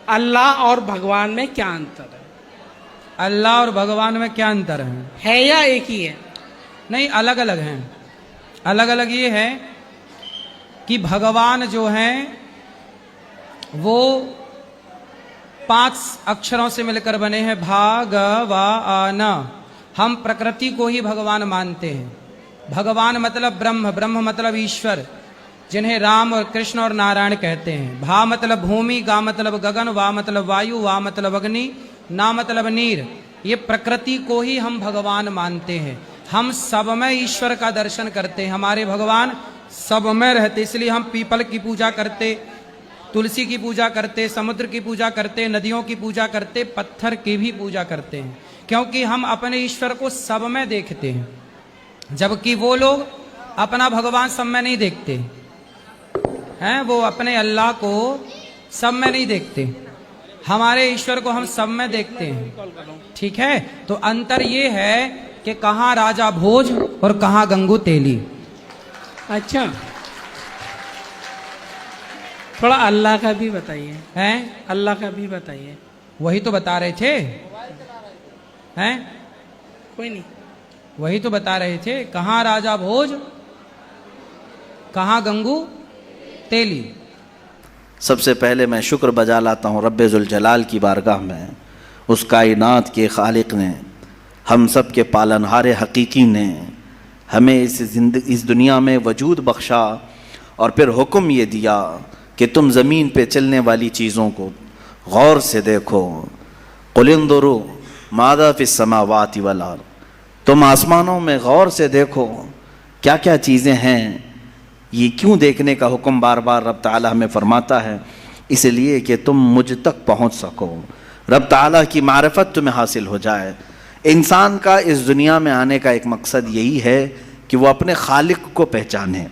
अल्लाह और भगवान में क्या अंतर है? अल्लाह और भगवान में क्या अंतर है या एक ही है? नहीं, अलग अलग हैं। अलग अलग ये है कि भगवान जो हैं वो 5 अक्षरों से मिलकर बने हैं, भागवान। हम प्रकृति को ही भगवान मानते हैं। भगवान मतलब ब्रह्म, ब्रह्म मतलब ईश्वर, जिन्हें राम और कृष्ण और नारायण कहते हैं। भा मतलब भूमि, गा मतलब गगन, वा मतलब वायु, वा मतलब अग्नि, ना मतलब नीर। ये प्रकृति को ही हम भगवान मानते हैं। हम सब में ईश्वर का दर्शन करते हैं। हमारे भगवान सब में रहते, इसलिए हम पीपल की पूजा करते, तुलसी की पूजा करते, समुद्र की पूजा करते, नदियों की पूजा करते, पत्थर की भी पूजा करते हैं, क्योंकि हम अपने ईश्वर को सब में देखते हैं, जबकि वो लोग अपना भगवान सब में नहीं देखते हैं। वो अपने अल्लाह को सब में नहीं देखते, हमारे ईश्वर को हम सब में देखते हैं। ठीक है, तो अंतर ये है कि कहाँ राजा भोज और कहाँ गंगू तेली। अच्छा, थोड़ा अल्लाह का भी बताइए। हैं? अल्लाह का भी बताइए। वही तो बता रहे थे। हैं? कोई नहीं, वही तो बता रहे थे, कहाँ राजा भोज, कहाँ गंगू तेली। सबसे पहले मैं शुक्र बजा लाता हूँ रब्बे जुल जलाल की बारगाह में, उस कायनात के खालिक ने, हम सब के पालनहार हकीकी ने हमें इस दुनिया में वजूद बख्शा और फिर हुक्म ये दिया कि तुम ज़मीन पे चलने वाली चीज़ों को गौर से देखो। कुलिंदुरु मादा फिस समावाति वल अर्द, तुम आसमानों में गौर से देखो क्या क्या चीज़ें हैं। ये क्यों देखने का हुक्म बार बार रब ताला हमें फरमाता है? इसलिए कि तुम मुझ तक पहुँच सको, रब ताला की मारिफत तुम्हें हासिल हो जाए। इंसान का इस दुनिया में आने का एक मकसद यही है कि वो अपने खालिक को पहचाने,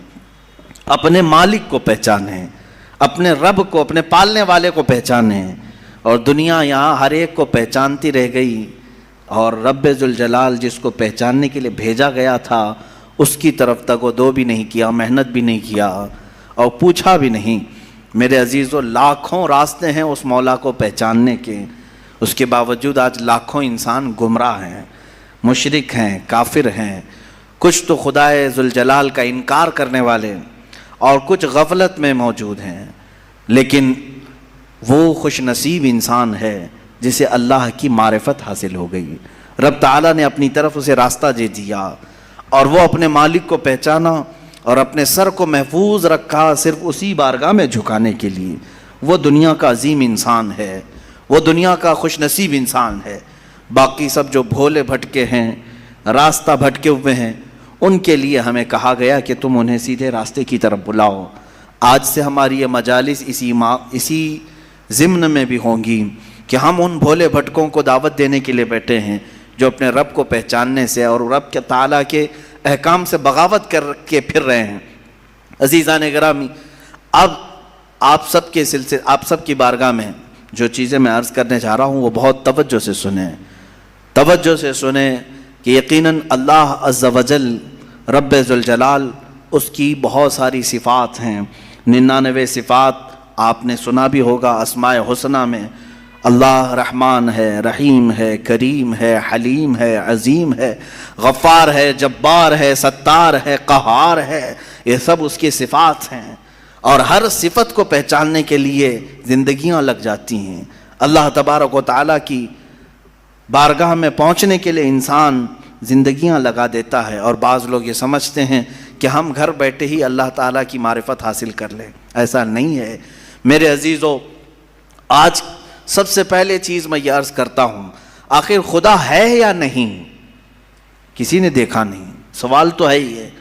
अपने मालिक को पहचाने, अपने रब को, अपने पालने वाले को पहचाने। और दुनिया यहाँ हर एक को पहचानती रह गई, और रब्बे जुल जलाल जिसको पहचानने के लिए भेजा गया था उसकी तरफ तक वो दो भी नहीं किया, मेहनत भी नहीं किया और पूछा भी नहीं। मेरे अजीज़ों, लाखों रास्ते हैं उस मौला को पहचानने के, उसके बावजूद आज लाखों इंसान गुमराह हैं, मुशरिक हैं, काफिर हैं। कुछ तो खुदाए जुल जलाल का इनकार करने वाले और कुछ गफलत में मौजूद हैं। लेकिन वो खुश नसीब इंसान है जिसे अल्लाह की मारिफत हासिल हो गई। रब ताला ने अपनी तरफ उसे रास्ता दे दिया और वो अपने मालिक को पहचाना और अपने सर को महफूज रखा सिर्फ उसी बारगाह में झुकाने के लिए। वो दुनिया का अजीम इंसान है, वो दुनिया का खुश नसीब इंसान है। बाकी सब जो भोले भटके हैं, रास्ता भटके हुए हैं, उनके लिए हमें कहा गया कि तुम उन्हें सीधे रास्ते की तरफ बुलाओ। आज से हमारी ये मजालिस इसी ज़िम्न में भी होंगी कि हम उन भोले भटकों को दावत देने के लिए बैठे हैं जो अपने रब को पहचानने से और रब के ताला के अहकाम से बगावत कर के फिर रहे हैं। अजीज़ान गिरामी, अब आप सब की बारगाह में जो चीज़ें मैं अर्ज़ करने जा रहा हूँ वो बहुत तवज्जो से सुने कि यकीनन अल्लाह अज़्ज़ा वजल रब्बे जुल जलाल, उसकी बहुत सारी सिफ़ात हैं। 99 सिफ़ात आपने सुना भी होगा। अस्माए हुस्ना में अल्लाह रहमान है, रहीम है, करीम है, हलीम है, अज़ीम है, गफ़ार है, जब्बार है, सत्तार है, क़हार है। ये सब उसकी सिफ़ात हैं और हर सिफत को पहचानने के लिए ज़िंदगियाँ लग जाती हैं। अल्लाह तबारक व तआला की बारगाह में पहुँचने के लिए इंसान ज़िंदगियाँ लगा देता है और बाज़ लोग ये समझते हैं कि हम घर बैठे ही अल्लाह ताला की मारिफत हासिल कर लें। ऐसा नहीं है मेरे अजीज़ों। आज सबसे पहले चीज़ मैं ये अर्ज़ करता हूँ, आखिर खुदा है या नहीं? किसी ने देखा नहीं, सवाल तो है ही है।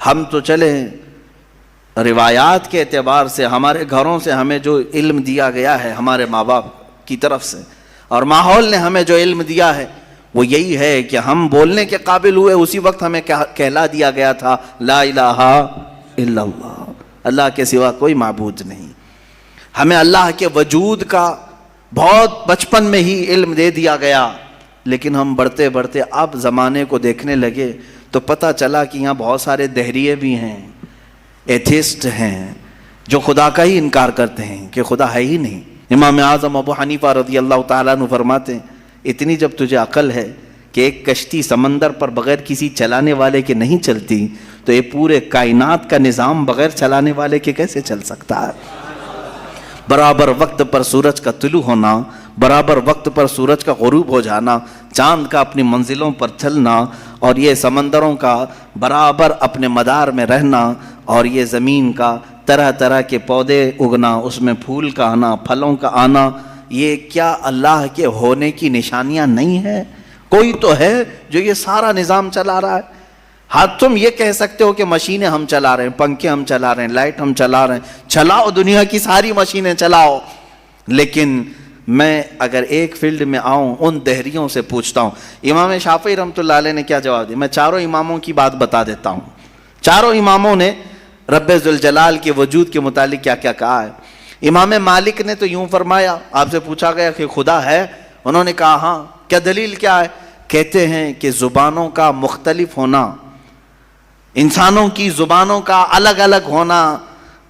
हम तो चले रिवायात के एतबार से, हमारे घरों से हमें जो इल्म दिया गया है हमारे माँ बाप की तरफ से, और माहौल ने हमें जो इल्म दिया है वो यही है कि हम बोलने के काबिल हुए उसी वक्त हमें कहला दिया गया था ला इलाहा इल्लल्लाह, अल्लाह के सिवा कोई माबूद नहीं। हमें अल्लाह के वजूद का बहुत बचपन में ही इल्म दे दिया गया, लेकिन हम बढ़ते बढ़ते अब ज़माने को देखने लगे तो पता चला कि यहाँ बहुत सारे दहरिये भी हैं, एथिस्ट हैं, जो खुदा का ही इनकार करते हैं कि खुदा है ही नहीं। امام اعظم ابو حنیفہ رضی اللہ تعالیٰ عنہ فرماتے ہیں اتنی جب تجھے عقل ہے کہ ایک کشتی سمندر پر بغیر کسی چلانے والے کے نہیں چلتی تو یہ پورے کائنات کا نظام بغیر چلانے والے کے کیسے چل سکتا ہے؟ برابر وقت پر سورج کا طلوع ہونا، برابر وقت پر سورج کا غروب ہو جانا، چاند کا اپنی منزلوں پر چلنا، اور یہ سمندروں کا برابر اپنے مدار میں رہنا، اور یہ زمین کا طرح طرح کے پودے اگنا، اس میں پھول کا آنا، پھلوں کا آنا، یہ کیا اللہ کے ہونے کی نشانیاں نہیں ہے؟ کوئی تو ہے جو یہ سارا نظام چلا رہا ہے۔ ہاں تم یہ کہہ سکتے ہو کہ مشینیں ہم چلا رہے ہیں، پنکھے ہم چلا رہے ہیں، لائٹ ہم چلا رہے ہیں، چلاؤ دنیا کی ساری مشینیں چلاؤ، لیکن میں اگر ایک فیلڈ میں آؤں ان دہریوں سے پوچھتا ہوں۔ امام شافعی رحمۃ اللہ علیہ نے کیا جواب دیا؟ میں چاروں اماموں کی بات بتا دیتا ہوں۔ چاروں اماموں نے رب ذوالجلال کے وجود کے متعلق کیا کیا کہا ہے۔ امام مالک نے تو یوں فرمایا، آپ سے پوچھا گیا کہ خدا ہے، انہوں نے کہا ہاں۔ کیا دلیل کیا ہے؟ کہتے ہیں کہ زبانوں کا مختلف ہونا، انسانوں کی زبانوں کا الگ الگ ہونا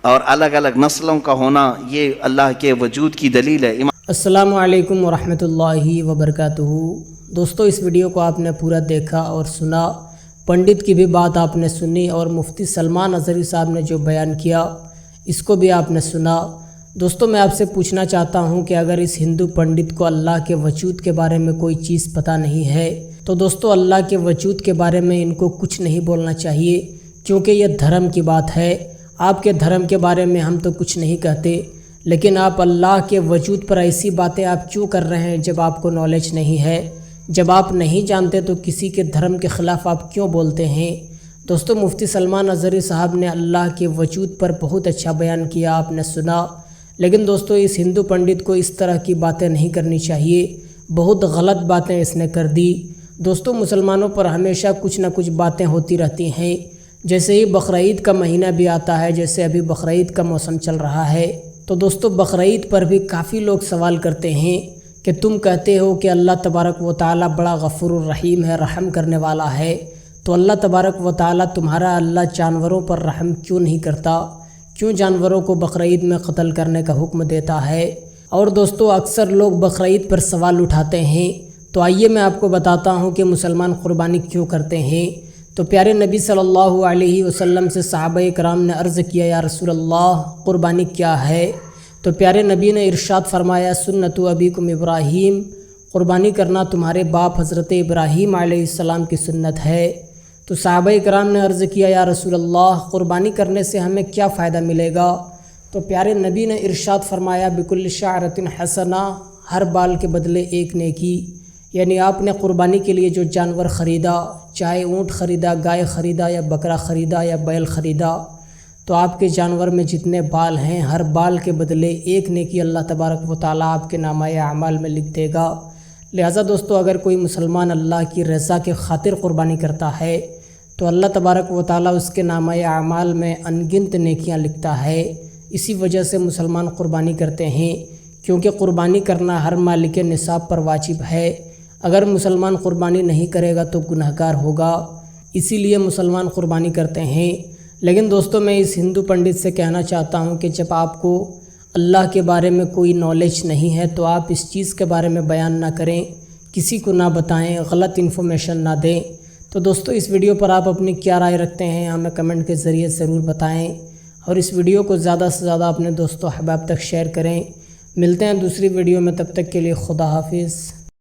اور الگ الگ نسلوں کا ہونا، یہ اللہ کے وجود کی دلیل ہے۔ السلام علیکم ورحمۃ اللہ وبرکاتہ۔ دوستو اس ویڈیو کو آپ نے پورا دیکھا اور سنا، پنڈت کی بھی بات آپ نے سنی، اور مفتی سلمان اظہری صاحب نے جو بیان کیا اس کو بھی آپ نے سنا۔ دوستو میں آپ سے پوچھنا چاہتا ہوں کہ اگر اس ہندو پنڈت کو اللہ کے وجود کے بارے میں کوئی چیز پتہ نہیں ہے تو دوستو اللہ کے وجود کے بارے میں ان کو کچھ نہیں بولنا چاہیے، کیونکہ یہ دھرم کی بات ہے۔ آپ کے دھرم کے بارے میں ہم تو کچھ نہیں کہتے، لیکن آپ اللہ کے وجود پر ایسی باتیں آپ کیوں کر رہے ہیں جب آپ کو نالج نہیں ہے؟ جب آپ نہیں جانتے تو کسی کے دھرم کے خلاف آپ کیوں بولتے ہیں؟ دوستو مفتی سلمان اظہری صاحب نے اللہ کے وجود پر بہت اچھا بیان کیا، آپ نے سنا، لیکن دوستو اس ہندو پنڈت کو اس طرح کی باتیں نہیں کرنی چاہیے، بہت غلط باتیں اس نے کر دی۔ دوستو مسلمانوں پر ہمیشہ کچھ نہ کچھ باتیں ہوتی رہتی ہیں، جیسے ہی بقرعید کا مہینہ بھی آتا ہے، جیسے ابھی بقرعید کا موسم چل رہا ہے، تو دوستو بقرعید پر بھی کافی لوگ سوال کرتے ہیں کہ تم کہتے ہو کہ اللہ تبارک و تعالیٰ بڑا غفور الرحیم ہے، رحم کرنے والا ہے، تو اللہ تبارک و تعالیٰ تمہارا اللہ جانوروں پر رحم کیوں نہیں کرتا؟ کیوں جانوروں کو بقرعید میں قتل کرنے کا حکم دیتا ہے؟ اور دوستو اکثر لوگ بقرعید پر سوال اٹھاتے ہیں، تو آئیے میں آپ کو بتاتا ہوں کہ مسلمان قربانی کیوں کرتے ہیں۔ تو پیارے نبی صلی اللہ علیہ وسلم سے صحابہ کرام نے عرض کیا، یا رسول اللہ قربانی کیا ہے؟ تو پیارے نبی نے ارشاد فرمایا، سنت ابیکم ابراہیم، قربانی کرنا تمہارے باپ حضرت ابراہیم علیہ السلام کی سنت ہے۔ تو صحابہ کرام نے عرض کیا، یا رسول اللہ قربانی کرنے سے ہمیں کیا فائدہ ملے گا؟ تو پیارے نبی نے ارشاد فرمایا، بکل شعرۃ حسنہ، ہر بال کے بدلے ایک نیکی۔ یعنی آپ نے قربانی کے لیے جو جانور خریدا، چاہے اونٹ خریدا، گائے خریدا، یا بکرا خریدا، یا بیل خریدا، تو آپ کے جانور میں جتنے بال ہیں ہر بال کے بدلے ایک نیکی اللہ تبارک و تعالیٰ آپ کے نامہ اعمال میں لکھ دے گا۔ لہٰذا دوستو اگر کوئی مسلمان اللہ کی رضا کے خاطر قربانی کرتا ہے تو اللہ تبارک و تعالیٰ اس کے نامہ اعمال میں انگنت نیکیاں لکھتا ہے۔ اسی وجہ سے مسلمان قربانی کرتے ہیں، کیونکہ قربانی کرنا ہر مالک نصاب پر واجب ہے۔ اگر مسلمان قربانی نہیں کرے گا تو گنہگار ہوگا، اسی لیے مسلمان قربانی کرتے ہیں۔ لیکن دوستو میں اس ہندو پنڈت سے کہنا چاہتا ہوں کہ جب آپ کو اللہ کے بارے میں کوئی نالج نہیں ہے تو آپ اس چیز کے بارے میں بیان نہ کریں، کسی کو نہ بتائیں، غلط انفارمیشن نہ دیں۔ تو دوستو اس ویڈیو پر آپ اپنی کیا رائے رکھتے ہیں ہمیں کمنٹ کے ذریعے ضرور بتائیں، اور اس ویڈیو کو زیادہ سے زیادہ اپنے دوستوں احباب تک شیئر کریں۔ ملتے ہیں دوسری ویڈیو میں، تب تک کے لیے خدا حافظ۔